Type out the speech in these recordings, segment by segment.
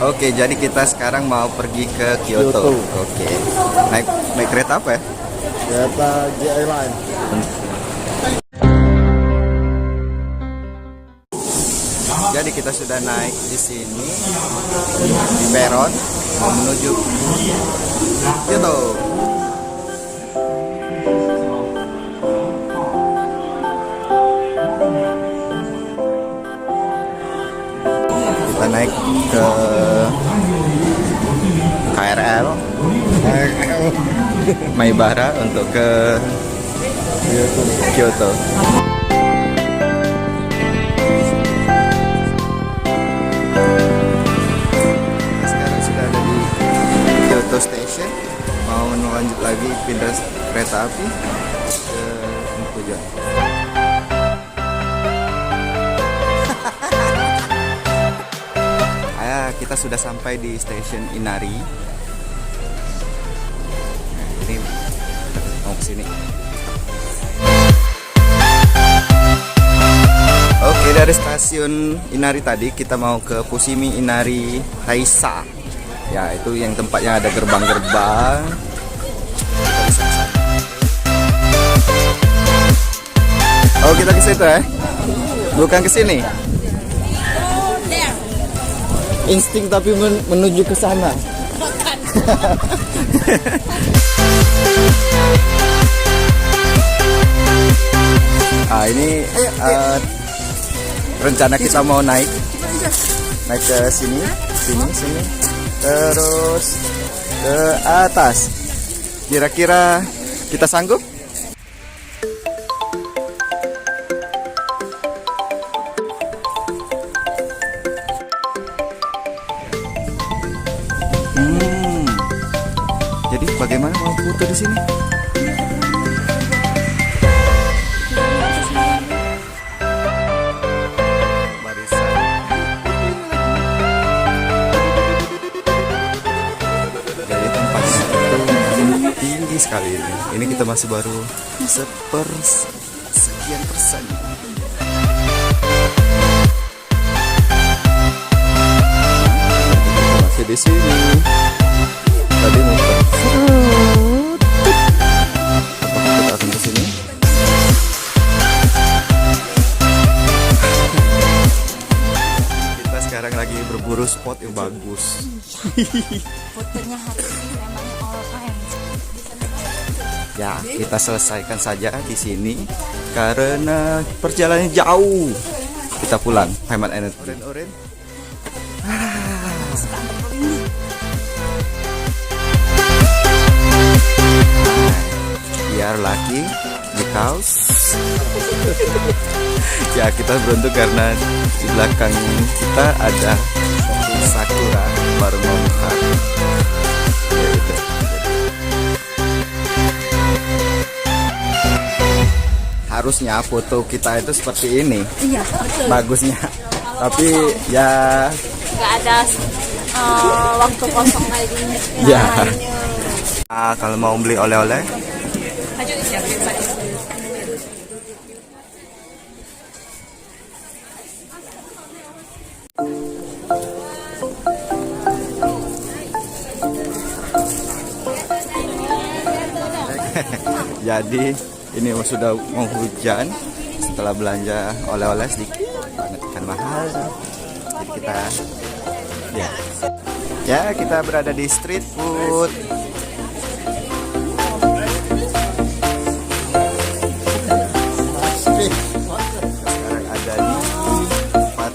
Oke, jadi kita sekarang mau pergi ke Kyoto. Kyoto. Oke. Naik kereta apa ya? Kereta GI Line. Jadi kita sudah naik di sini di peron mau menuju Kyoto. Kita naik ke KRL Maibara untuk ke Kyoto. Kita sekarang sudah ada di Kyoto Station, mau lanjut lagi pindah kereta api ke tujuan. Kita sudah sampai di stasiun Inari. Nah, ini mau kesini. Oke, dari stasiun Inari tadi kita mau ke Fushimi Inari Taisha. Ya, itu yang tempatnya ada gerbang-gerbang. Oh, kita ke situ ya? Bukan ke sini. Insting tapi menuju ke sana. Ini rencana kita mau naik ke sini, terus ke atas. Kira-kira kita sanggup? Jadi bagaimana mau foto di sini? Barisan. Jadi tempatnya itu tinggi sekali ini. Ini kita masih baru sekian persen. Kita masih di sini. Tadi muter. Apakah kita akan ke sini? Kita sekarang lagi berburu spot yang bagus. Fotonya harus memang all time. Ya, kita selesaikan saja di sini karena perjalanan jauh. Kita pulang. Hemat energi. Oren. Biar laki because ya kita beruntung karena di belakang kita ada sakura baru mau mekar. Ya, gitu. Harusnya foto kita itu seperti ini. Iya, betul. Bagusnya, tapi ya Nggak ada waktu kosong kayak gini. ya. Kalau mau beli oleh-oleh jadi ini sudah mau hujan. Setelah belanja oleh-oleh sedikit banget kan mahal. Jadi kita berada di street food. Sekarang ada di tempat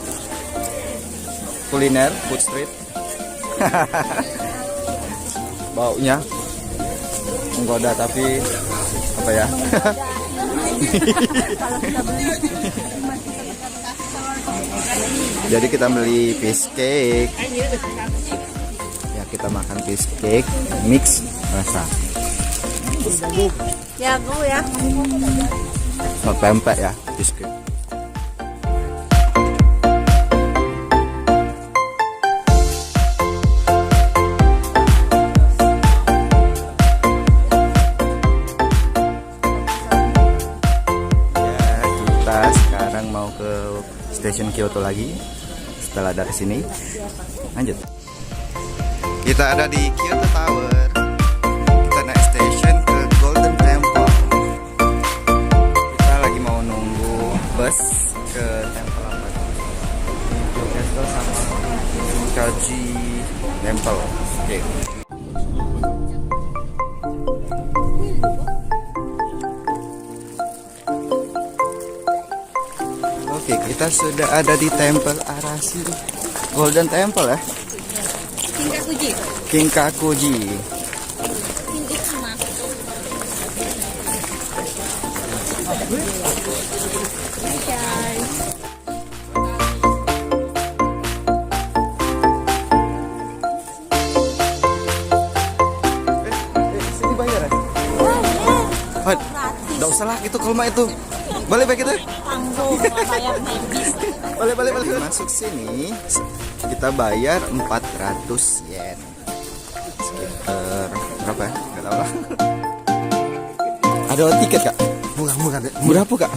kuliner food street. Baunya menggoda tapi apa ya? Jadi kita beli fish cake. Ya, kita makan fish cake mix rasa. Ya, gue ya. Pempek ya fish cake. Stasiun Kyoto lagi setelah dari sini. Lanjut. Kita ada di Kyoto Tower. Kita naik station ke Golden Temple. Kita lagi mau nunggu bus ke temple apa? Tokyo Castle sama Kaji Temple. Oke. Oke, kita sudah ada di Temple Arashi Golden Temple ya. Kinkakuji. Kinkakuji. Sini bayar ya? Nggak usah lah itu kalau mah itu. Balik kita. Tanggung bayar habis. Balik. Masuk sini kita bayar 400 yen. Sekitar berapa ya? Enggak tahu lah. Ada tiket, Kak? Murah deh. Berapa, Kak?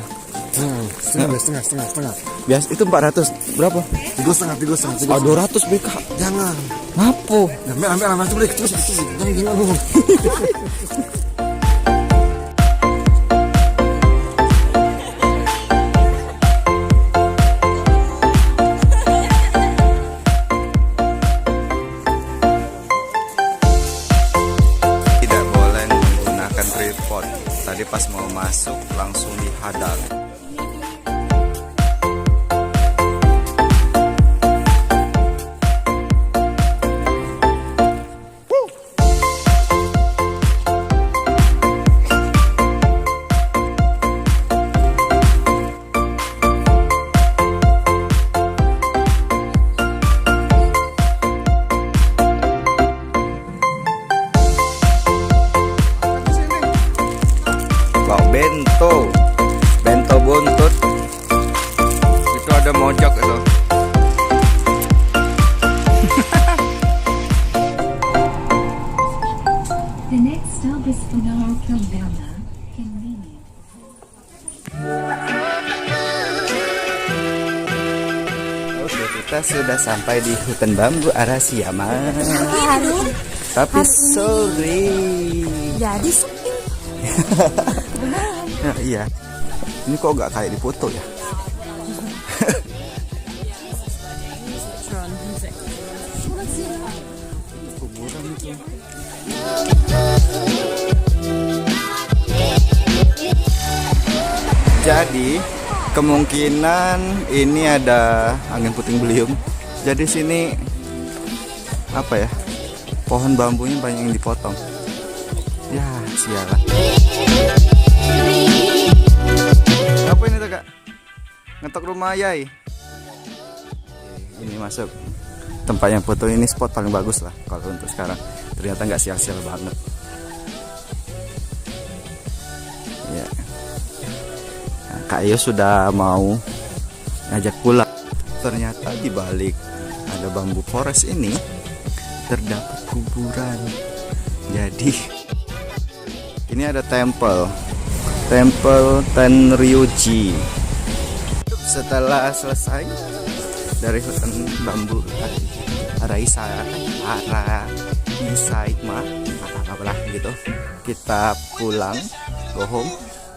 Setengah. Biasa itu 400. Berapa? 3,5. Oh, 200 BK. Jangan. Ngapo? Ambil macam boleh terus. Jangan. Tidak boleh menggunakan tripod. Tadi pas mau masuk langsung dihadang. Bento buntut itu ada mojok itu. The next stop is Funaro Kilbana. Convenient. Oke, kita sudah sampai di hutan bambu Arashiyama. Tapi sorry. Jadi Ya, iya. Ini kok nggak kayak di foto ya? Kuburan itu. Jadi kemungkinan ini ada angin puting beliung. Jadi sini apa ya? Pohon bambunya banyak yang dipotong. Ya, sialah. Apa ini tuh, Kak? Ngetok rumah Yai. Ini masuk tempatnya foto, ini spot paling bagus lah kalau untuk sekarang. Ternyata nggak sial-sial banget. Ya. Nah, Kak Yo sudah mau ngajak pulang. Ternyata di balik ada bambu forest ini terdapat kuburan. Jadi ini ada temple Tenryuji. Setelah selesai dari hutan bambu Araishima apalah gitu, kita pulang go home.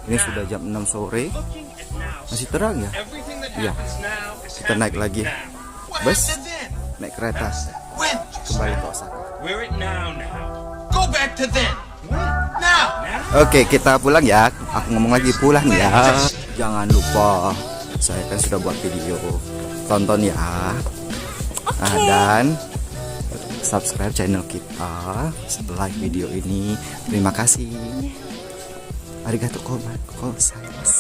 Ini sudah jam 6 sore, masih terang ya. Iya, kita naik lagi bus, naik kereta kembali ke Osaka. Oke, kita pulang ya. Aku ngomong lagi pulang ya. Jangan lupa, saya kan sudah buat video, tonton ya. Nah, dan subscribe channel kita, like video ini. Terima kasih. Arigatou gozaimasu.